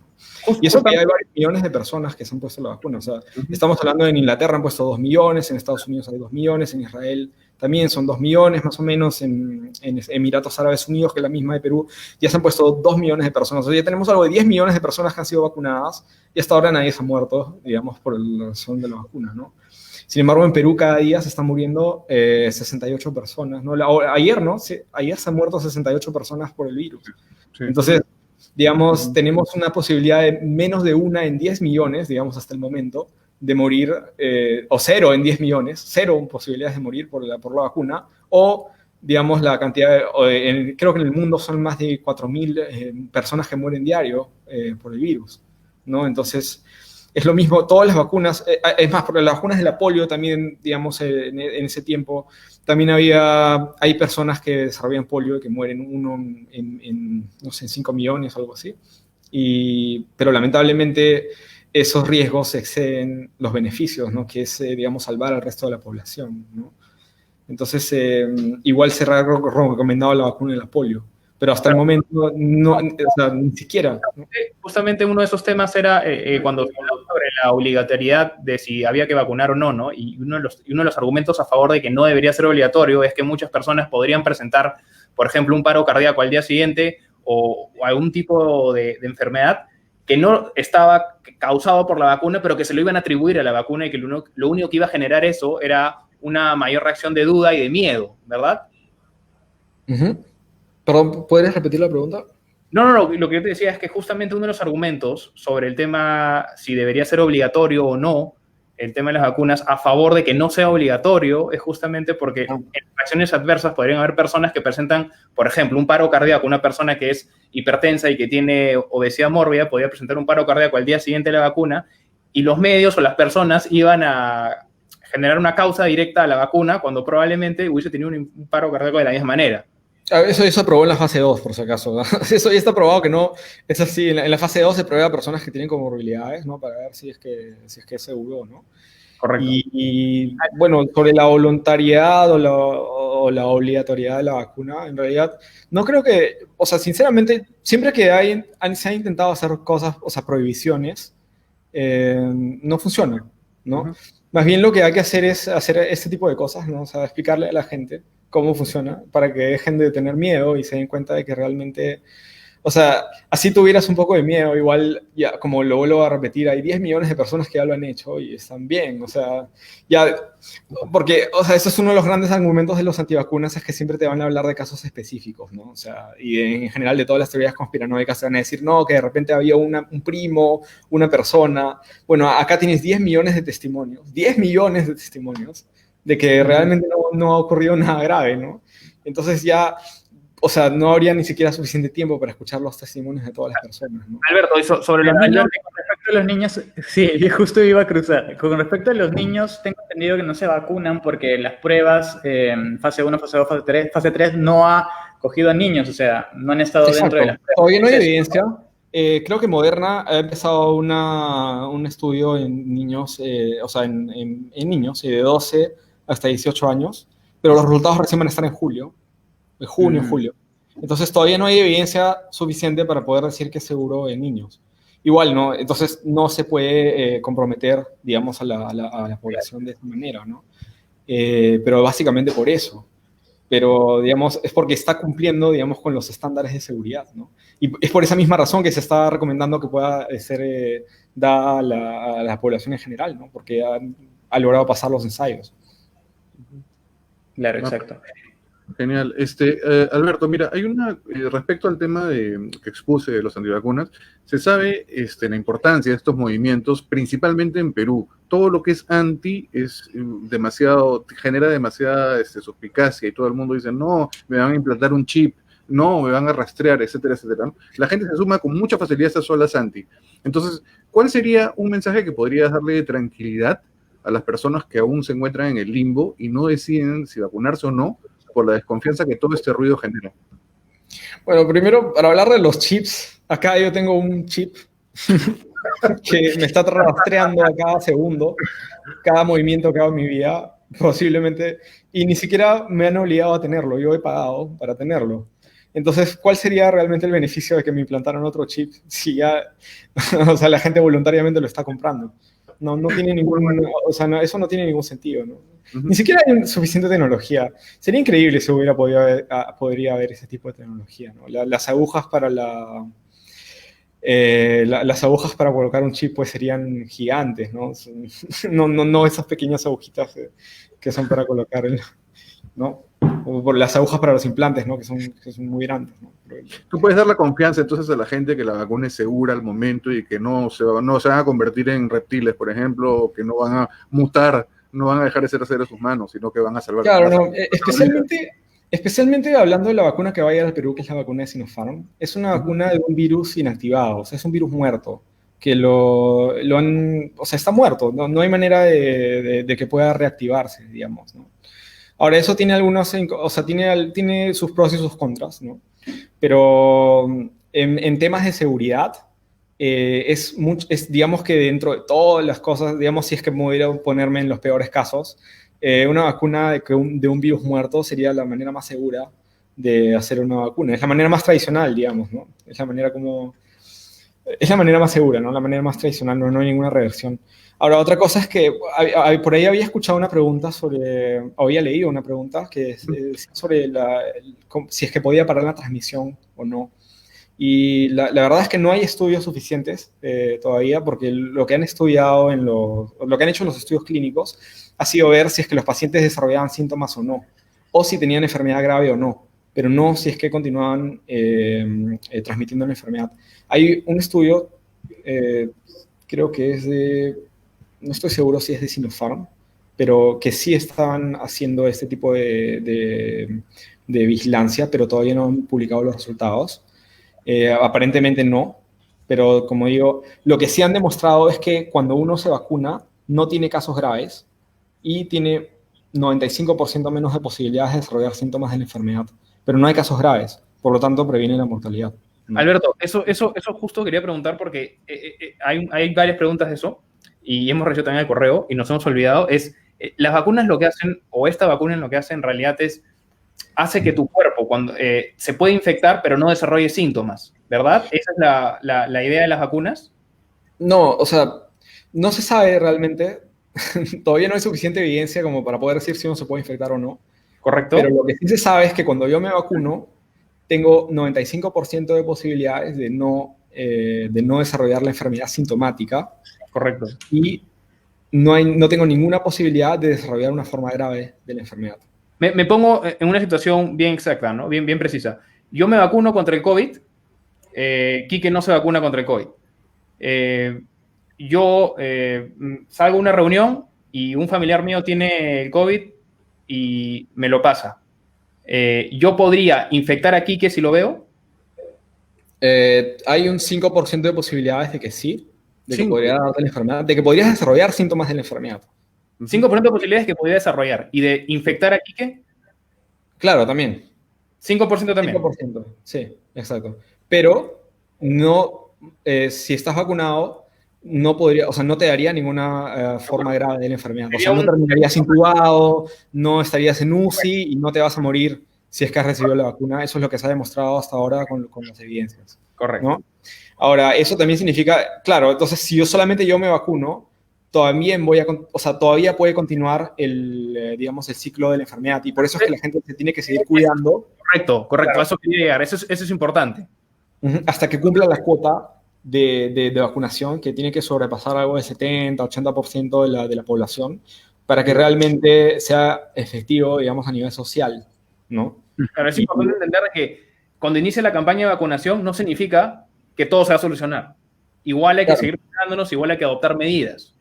Y eso que hay varios millones de personas que se han puesto la vacuna. O sea, estamos hablando en Inglaterra han puesto 2 millones, en Estados Unidos hay 2 millones, en Israel también son 2 millones más o menos, en Emiratos Árabes Unidos, que es la misma de Perú, ya se han puesto 2 millones de personas. O sea, ya tenemos algo de 10 millones de personas que han sido vacunadas y hasta ahora nadie se ha muerto, digamos, por la razón de la vacuna, ¿no? Sin embargo, en Perú cada día se están muriendo 68 personas, ¿no? Ayer, ¿no? Sí, ayer se han muerto 68 personas por el virus. Sí. Entonces, digamos, tenemos una posibilidad de menos de 1 en 10 millones, digamos, hasta el momento, de morir, o 0 en 10 millones, 0 posibilidades de morir por la vacuna, o, digamos, la cantidad, creo que en el mundo son más de 4.000 personas que mueren diario por el virus, ¿no? Entonces, es lo mismo, todas las vacunas, es más, por las vacunas de la polio también, digamos, en ese tiempo, también hay personas que desarrollan polio y que mueren no sé, en 5 millones o algo así. Pero lamentablemente esos riesgos exceden los beneficios, ¿no? Que es, digamos, salvar al resto de la población, ¿no? Entonces, igual se ha recomendado la vacuna de la polio. Pero hasta el momento no, o sea, ni siquiera. Justamente uno de esos temas era cuando se habló sobre la obligatoriedad de si había que vacunar o no, ¿no? Y uno de los argumentos a favor de que no debería ser obligatorio es que muchas personas podrían presentar, por ejemplo, un paro cardíaco al día siguiente o algún tipo de enfermedad que no estaba causado por la vacuna, pero que se lo iban a atribuir a la vacuna y que lo único que iba a generar eso era una mayor reacción de duda y de miedo, ¿verdad? Perdón, ¿podrías repetir la pregunta? No, lo que yo te decía es que justamente uno de los argumentos sobre el tema si debería ser obligatorio o no, el tema de las vacunas, a favor de que no sea obligatorio, es justamente porque en reacciones adversas podrían haber personas que presentan, por ejemplo, un paro cardíaco. Una persona que es hipertensa y que tiene obesidad mórbida podría presentar un paro cardíaco al día siguiente de la vacuna y los medios o las personas iban a generar una causa directa a la vacuna cuando probablemente hubiese tenido un paro cardíaco de la misma manera. Eso se aprobó en la fase 2, por si acaso, ¿no? Eso ya está probado que no es así. En la fase 2 se prueba a personas que tienen comorbilidades, ¿no? Para ver si es que es seguro, ¿no? Correcto. Y bueno, sobre la voluntariedad o la obligatoriedad de la vacuna, en realidad, no creo que, o sea, sinceramente, siempre que se han intentado hacer cosas, o sea, prohibiciones, no funcionan, ¿no? Uh-huh. Más bien lo que hay que hacer es hacer este tipo de cosas, ¿no? O sea, explicarle a la gente cómo funciona para que dejen de tener miedo y se den cuenta de que realmente O sea, así tuvieras un poco de miedo, igual, ya, como lo vuelvo a repetir, hay 10 millones de personas que ya lo han hecho y están bien, o sea, ya, porque, o sea, eso es uno de los grandes argumentos de los antivacunas, es que siempre te van a hablar de casos específicos, ¿no? O sea, y en general de todas las teorías conspiranoicas te van a decir, no, que de repente había un primo, una persona. Bueno, acá tienes 10 millones de testimonios, 10 millones de testimonios de que realmente no ha ocurrido nada grave, ¿no? Entonces ya, o sea, no habría ni siquiera suficiente tiempo para escuchar los testimonios de todas las personas, ¿no? Alberto, sobre los niños... Con respecto a los niños, sí, yo justo iba a cruzar. Con respecto a los niños, tengo entendido que no se vacunan porque las pruebas, fase 1, fase 2, fase 3, no ha cogido a niños, o sea, no han estado Exacto. dentro de las pruebas. Todavía no hay evidencia. Creo que Moderna ha empezado un estudio en niños, o sea, en niños de 12 hasta 18 años, pero los resultados recién van a estar en julio. De junio, julio. Entonces todavía no hay evidencia suficiente para poder decir que es seguro en niños. Igual, ¿no? Entonces no se puede comprometer, digamos, a la población de esa manera, ¿no? Pero básicamente por eso. Pero, digamos, es porque está cumpliendo, digamos, con los estándares de seguridad, ¿no? Y es por esa misma razón que se está recomendando que pueda ser dada a la población en general, ¿no? Porque ha logrado pasar los ensayos. Claro, exacto. Genial. Alberto, mira, hay respecto al tema que expuse de los antivacunas, se sabe la importancia de estos movimientos, principalmente en Perú. Todo lo que es anti genera demasiada suspicacia y todo el mundo dice, no, me van a implantar un chip, no, me van a rastrear, etcétera, etcétera, ¿no? La gente se suma con mucha facilidad a estas olas anti. Entonces, ¿cuál sería un mensaje que podrías darle de tranquilidad a las personas que aún se encuentran en el limbo y no deciden si vacunarse o no, por la desconfianza que todo este ruido genera? Bueno, primero, para hablar de los chips, acá yo tengo un chip que me está rastreando a cada segundo, cada movimiento que hago en mi vida, posiblemente, y ni siquiera me han obligado a tenerlo, yo he pagado para tenerlo. Entonces, ¿cuál sería realmente el beneficio de que me implantaran otro chip si ya, o sea, la gente voluntariamente lo está comprando? No tiene eso no tiene ningún sentido, ¿no? Ni siquiera hay suficiente tecnología. Sería increíble si podría haber ese tipo de tecnología, ¿no? Las agujas para las agujas para colocar un chip pues serían gigantes, ¿no? No esas pequeñas agujitas que son para colocar, ¿no? O por las agujas para los implantes, ¿no? Que son muy grandes, ¿no? Tú puedes dar la confianza entonces a la gente que la vacuna es segura al momento y que no se van a convertir en reptiles, por ejemplo, o que no van a mutar, no van a dejar de ser seres humanos, sino que van a salvar. Claro, no, especialmente hablando de la vacuna que va a ir al Perú, que es la vacuna de Sinopharm, es una vacuna de un virus inactivado, o sea, es un virus muerto, que o sea, está muerto, no hay manera de que pueda reactivarse, digamos, ¿no? Ahora, eso tiene o sea, tiene sus pros y sus contras, ¿no? Pero en temas de seguridad, digamos que dentro de todas las cosas, digamos, si es que pudiera ponerme en los peores casos, una vacuna de un virus muerto sería la manera más segura de hacer una vacuna. Es la manera más tradicional, digamos, ¿no? Es la manera más segura, ¿no? La manera más tradicional, no hay ninguna reversión. Ahora, otra cosa es que por ahí había escuchado una pregunta había leído una pregunta que es sobre si es que podía parar la transmisión o no. Y la verdad es que no hay estudios suficientes todavía, porque lo que han estudiado lo que han hecho en los estudios clínicos ha sido ver si es que los pacientes desarrollaban síntomas o no, o si tenían enfermedad grave o no, pero no si es que continuaban transmitiendo la enfermedad. Hay un estudio, creo que es no estoy seguro si es de Sinopharm, pero que sí están haciendo este tipo de vigilancia, pero todavía no han publicado los resultados. Aparentemente no, pero como digo, lo que sí han demostrado es que cuando uno se vacuna no tiene casos graves y tiene 95% menos de posibilidades de desarrollar síntomas de la enfermedad, pero no hay casos graves, por lo tanto previene la mortalidad. ¿No? Alberto, eso justo quería preguntar porque hay varias preguntas de eso y hemos recibido también el correo y nos hemos olvidado, las vacunas lo que hacen, o esta vacuna lo que hace en realidad hace que tu cuerpo se puede infectar pero no desarrolle síntomas, ¿verdad? ¿Esa es la idea de las vacunas? No, o sea, no se sabe realmente, todavía no hay suficiente evidencia como para poder decir si uno se puede infectar o no. ¿Correcto? Pero lo que sí se sabe es que cuando yo me vacuno, tengo 95% de posibilidades de no desarrollar la enfermedad sintomática. Correcto. Y no tengo ninguna posibilidad de desarrollar una forma grave de la enfermedad. Me pongo en una situación bien exacta, ¿no? Bien precisa. Yo me vacuno contra el COVID. Quique no se vacuna contra el COVID. Yo salgo a una reunión y un familiar mío tiene el COVID y me lo pasa. ¿Yo podría infectar a Quique si lo veo? Hay un 5% de posibilidades de que sí, de que podría darte la enfermedad, de que podrías desarrollar síntomas de la enfermedad. 5% de posibilidades que podría desarrollar. ¿Y de infectar a Quique? Claro, también. 5% también. 5%, sí, exacto. Pero no, si estás vacunado, no podría, o sea, no te daría ninguna forma grave de la enfermedad. O sea, no terminarías intubado, no estarías en UCI y no te vas a morir si es que has recibido la vacuna. Eso es lo que se ha demostrado hasta ahora con las evidencias. Correcto. ¿No? Ahora, eso también significa, claro, entonces si solamente yo me vacuno, también todavía puede continuar el ciclo de la enfermedad. Y por eso es que la gente se tiene que seguir cuidando. Correcto. Claro. A eso quería llegar. Eso es importante. Hasta que cumpla la cuota de vacunación, que tiene que sobrepasar algo de 70-80% de la población, para que realmente sea efectivo, digamos, a nivel social, ¿no? Claro, es importante entender que cuando inicie la campaña de vacunación no significa que todo se va a solucionar. Igual hay que seguir cuidándonos, igual hay que adoptar medidas.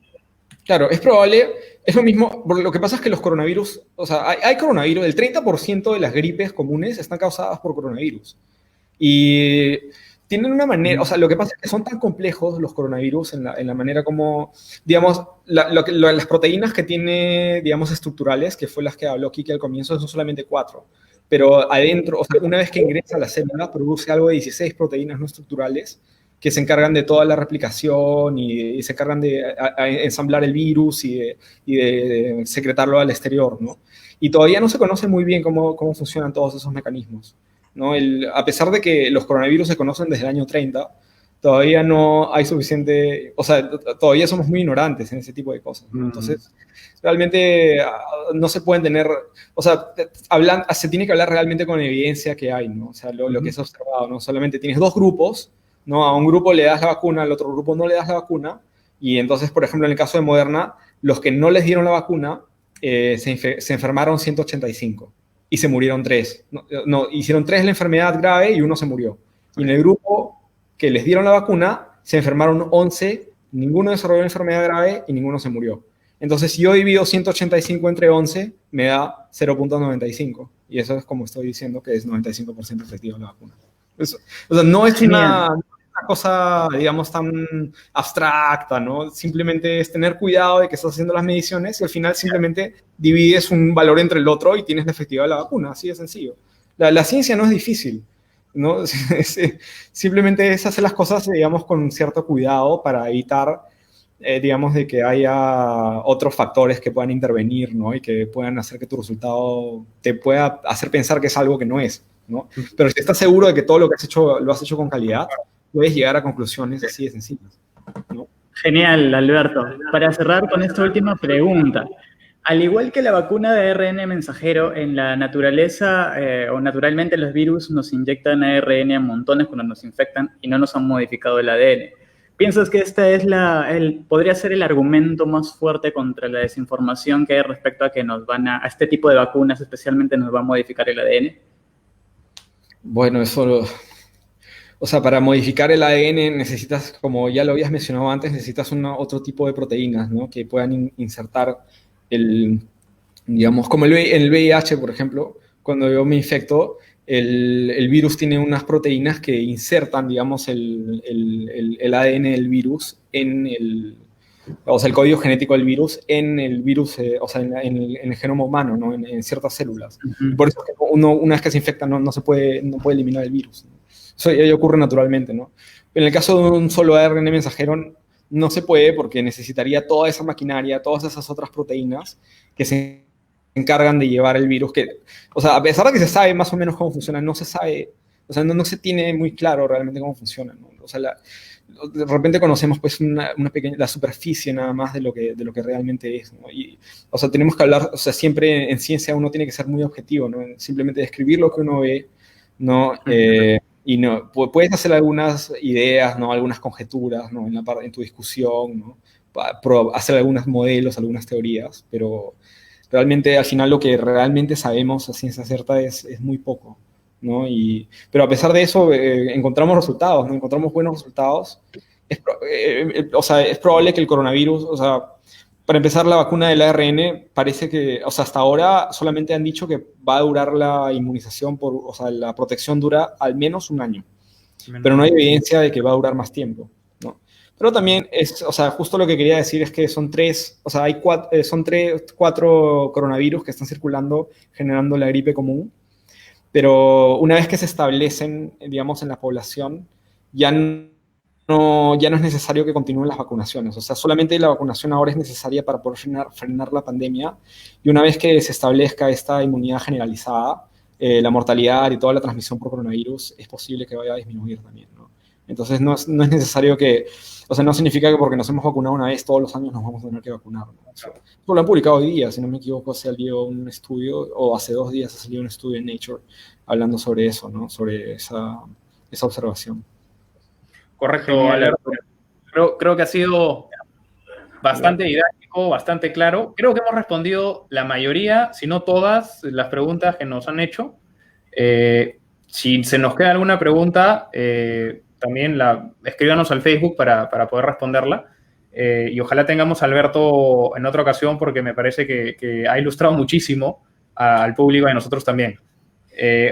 Claro, es probable, es lo mismo, lo que pasa es que los coronavirus, o sea, hay coronavirus, el 30% de las gripes comunes están causadas por coronavirus. Y tienen una manera, o sea, lo que pasa es que son tan complejos los coronavirus en la manera como, digamos, las proteínas que tiene, digamos, estructurales, que fue las que habló Kike al comienzo, son solamente 4. Pero adentro, o sea, una vez que ingresa a la célula, produce algo de 16 proteínas no estructurales que se encargan de toda la replicación y se encargan de ensamblar el virus y de secretarlo al exterior, ¿no? Y todavía no se conoce muy bien cómo funcionan todos esos mecanismos, ¿no? A pesar de que los coronavirus se conocen desde el año 30, todavía no hay suficiente, o sea, todavía somos muy ignorantes en ese tipo de cosas, ¿no? Entonces, realmente no se pueden tener, o sea, se tiene que hablar realmente con evidencia que hay, ¿no? O sea, lo que es observado, ¿no? Solamente tienes dos grupos, ¿no? A un grupo le das la vacuna, al otro grupo no le das la vacuna, y entonces, por ejemplo, en el caso de Moderna, los que no les dieron la vacuna se enfermaron 185 y se murieron 3. No, hicieron 3 la enfermedad grave y uno se murió. Y en el grupo que les dieron la vacuna, se enfermaron 11, ninguno desarrolló la enfermedad grave y ninguno se murió. Entonces, si yo divido 185 entre 11, me da 0.95. Y eso es como estoy diciendo que es 95% efectiva la vacuna. Eso, o sea, no es una cosa, digamos, tan abstracta, ¿no? Simplemente es tener cuidado de que estás haciendo las mediciones y al final simplemente divides un valor entre el otro y tienes la efectividad de la vacuna, así de sencillo. La ciencia no es difícil, ¿no? Simplemente es hacer las cosas, digamos, con cierto cuidado para evitar, digamos, de que haya otros factores que puedan intervenir, ¿no? Y que puedan hacer que tu resultado te pueda hacer pensar que es algo que no es, ¿no? Pero si estás seguro de que todo lo que has hecho lo has hecho con calidad, puedes llegar a conclusiones así de sencillas, ¿no? Genial, Alberto. Para cerrar con esta última pregunta, al igual que la vacuna de ARN mensajero, en la naturaleza o naturalmente los virus nos inyectan ARN a montones cuando nos infectan y no nos han modificado el ADN. ¿Piensas que esta es podría ser el argumento más fuerte contra la desinformación que hay respecto a que a este tipo de vacunas especialmente nos va a modificar el ADN? Bueno, o sea, para modificar el ADN necesitas, como ya lo habías mencionado antes, necesitas otro tipo de proteínas, ¿no? Que puedan insertar digamos, como en el VIH, por ejemplo, cuando yo me infecto, el virus tiene unas proteínas que insertan, digamos, el ADN del virus o sea, el código genético del virus en el virus, o sea, en el genoma humano, ¿no? En ciertas células. Por eso es que una vez que se infecta no puede eliminar el virus, ¿no? Eso ya ocurre naturalmente, ¿no? En el caso de un solo ARN mensajero no se puede porque necesitaría toda esa maquinaria, todas esas otras proteínas que se encargan de llevar el virus. O sea, a pesar de que se sabe más o menos cómo funciona, no se sabe, o sea, no se tiene muy claro realmente cómo funciona, ¿no? O sea, de repente conocemos pues la superficie nada más de lo que realmente es, ¿no? Y, o sea, tenemos que hablar, o sea, siempre en ciencia uno tiene que ser muy objetivo, ¿no? Simplemente describir lo que uno ve, ¿no? Y no, puedes hacer algunas ideas, ¿no? Algunas conjeturas, ¿no? En tu discusión, ¿no? Hacer algunos modelos, algunas teorías, pero realmente al final lo que realmente sabemos a ciencia cierta es muy poco, ¿no? Pero a pesar de eso encontramos resultados, ¿no? Encontramos buenos resultados. O sea, es probable que el coronavirus, o sea, para empezar, la vacuna del ARN parece que, o sea, hasta ahora solamente han dicho que va a durar la inmunización, o sea, la protección dura al menos un año, pero no hay evidencia de que va a durar más tiempo, ¿no? Pero también o sea, justo lo que quería decir es que son o sea, hay cuatro coronavirus que están circulando generando la gripe común, pero una vez que se establecen, digamos, en la población, ya no es necesario que continúen las vacunaciones. O sea, solamente la vacunación ahora es necesaria para poder frenar la pandemia. Y una vez que se establezca esta inmunidad generalizada, la mortalidad y toda la transmisión por coronavirus es posible que vaya a disminuir también, ¿no? Entonces, no es necesario o sea, no significa que porque nos hemos vacunado una vez, todos los años nos vamos a tener que vacunar, ¿no? O sea, lo han publicado hoy día, si no me equivoco, salió un estudio, o hace 2 días ha salido un estudio en Nature hablando sobre eso, ¿no? Sobre esa observación. Correcto, Alberto. Creo que ha sido bastante didáctico, bastante claro. Creo que hemos respondido la mayoría, si no todas, las preguntas que nos han hecho. Si se nos queda alguna pregunta, también escríbanos al Facebook para poder responderla. Y ojalá tengamos a Alberto en otra ocasión porque me parece que ha ilustrado muchísimo al público y a nosotros también.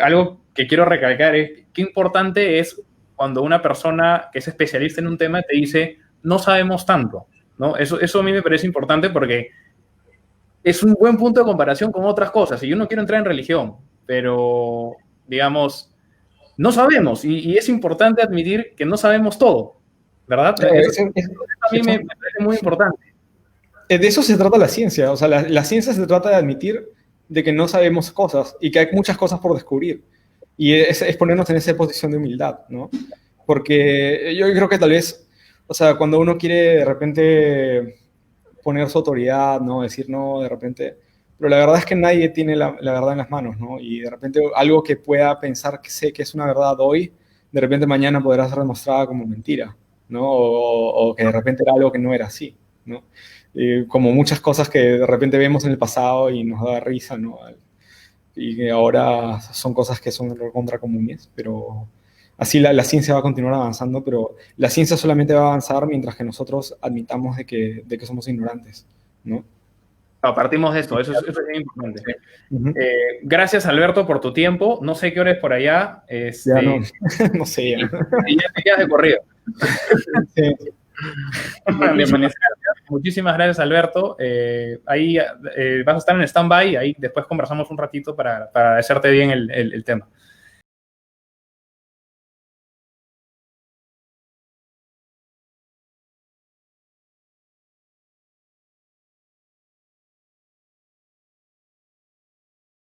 Algo que quiero recalcar es qué importante es cuando una persona que es especialista en un tema te dice, no sabemos tanto, ¿no? Eso a mí me parece importante porque es un buen punto de comparación con otras cosas. Y yo no quiero entrar en religión, pero, digamos, no sabemos. Y es importante admitir que no sabemos todo, ¿verdad? Eso a mí me parece muy importante. De eso se trata la ciencia. O sea, la ciencia se trata de admitir de que no sabemos cosas y que hay muchas cosas por descubrir. Y es ponernos en esa posición de humildad, ¿no? Porque yo creo que tal vez, o sea, cuando uno quiere de repente poner su autoridad, ¿no? Decir no, de repente... Pero la verdad es que nadie tiene la verdad en las manos, ¿no? Y de repente algo que pueda pensar que sé que es una verdad hoy, de repente mañana podrá ser demostrada como mentira, ¿no? O que de repente era algo que no era así, ¿no? Como muchas cosas que de repente vemos en el pasado y nos da risa, ¿no? Y que ahora son cosas que son contra comunes, pero así la ciencia va a continuar avanzando, pero la ciencia solamente va a avanzar mientras que nosotros admitamos de que somos ignorantes, ¿no? Partimos de esto, eso es bien importante. Gracias, Alberto, por tu tiempo. No sé qué hora es por allá. Ya no sé. Ya. Y ya te quedas de corrido. Sí. Muchísimas gracias, Alberto. Ahí vas a estar en stand-by, ahí después conversamos un ratito para hacerte bien el tema.